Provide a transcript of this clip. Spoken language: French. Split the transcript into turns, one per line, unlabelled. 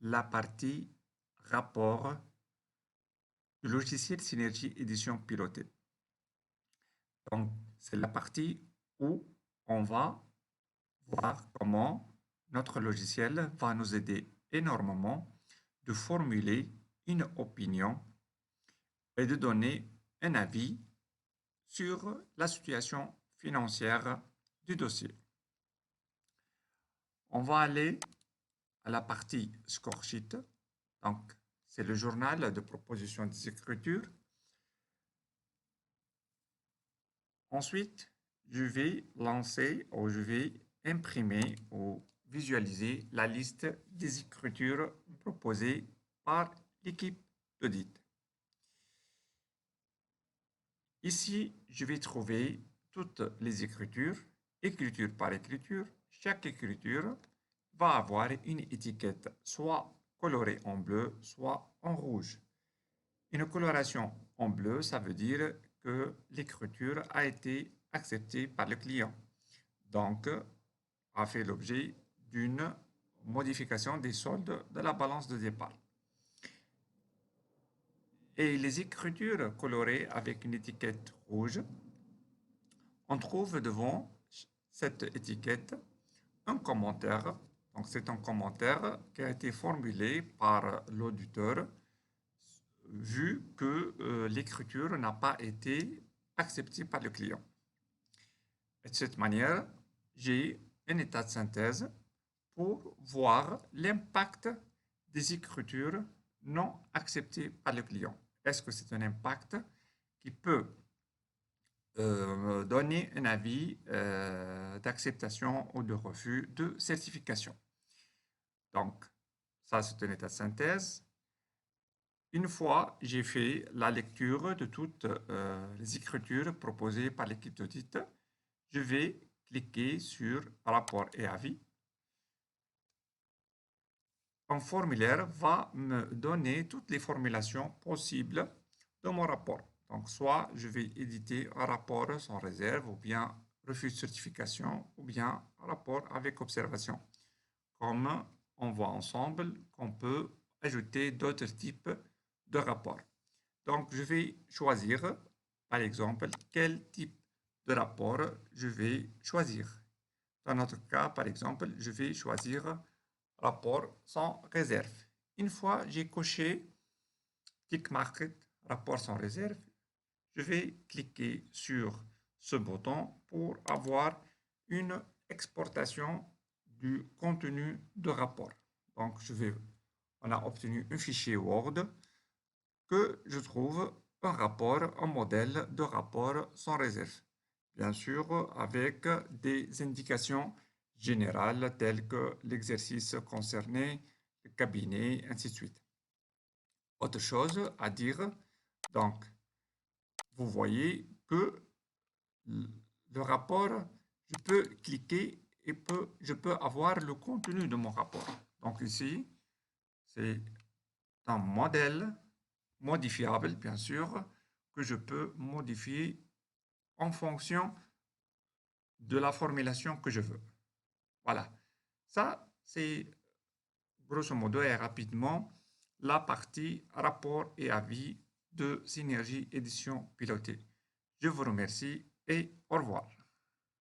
la partie rapport du logiciel Synergie Édition pilotée. Donc, c'est la partie où on va voir comment notre logiciel va nous aider énormément de formuler une opinion et de donner un avis sur la situation financière du dossier. On va aller à la partie score sheet. Donc, c'est le journal de proposition des écritures. Ensuite, je vais lancer ou je vais imprimer ou visualiser la liste des écritures proposées par l'équipe d'audit. Ici, je vais trouver toutes les écritures, écriture par écriture. Chaque écriture va avoir une étiquette soit colorée en bleu, soit en rouge. Une coloration en bleu, ça veut dire que l'écriture a été acceptée par le client, donc a fait l'objet d'une modification des soldes de la balance de départ. Et les écritures colorées avec une étiquette rouge, on trouve devant cette étiquette un commentaire. Donc c'est un commentaire qui a été formulé par l'auditeur vu que l'écriture n'a pas été acceptée par le client. Et de cette manière, j'ai un état de synthèse pour voir l'impact des écritures non acceptées par le client. Est-ce que c'est un impact qui peut donner un avis d'acceptation ou de refus de certification? Donc, ça c'est un état de synthèse. Une fois j'ai fait la lecture de toutes les écritures proposées par l'équipe d'audit, je vais cliquer sur rapport et avis. Un formulaire va me donner toutes les formulations possibles de mon rapport. Donc, soit je vais éditer un rapport sans réserve, ou bien refus de certification, ou bien un rapport avec observation. Comme on voit ensemble qu'on peut ajouter d'autres types de rapports. Donc, je vais choisir, par exemple, quel type de rapport je vais choisir. Dans notre cas, par exemple, je vais choisir rapport sans réserve. Une fois j'ai coché Tick Market, rapport sans réserve, je vais cliquer sur ce bouton pour avoir une exportation du contenu de rapport. Donc, on a obtenu un fichier Word que je trouve un rapport, un modèle de rapport sans réserve. Bien sûr, avec des indications générales telles que l'exercice concerné, le cabinet, ainsi de suite. Autre chose à dire, donc, vous voyez que le rapport, je peux cliquer et je peux avoir le contenu de mon rapport. Donc ici, c'est un modèle modifiable, bien sûr, que je peux modifier en fonction de la formulation que je veux. Voilà, ça c'est grosso modo et rapidement la partie rapport et avis de Synergie Édition Pilotée. Je vous remercie et au revoir.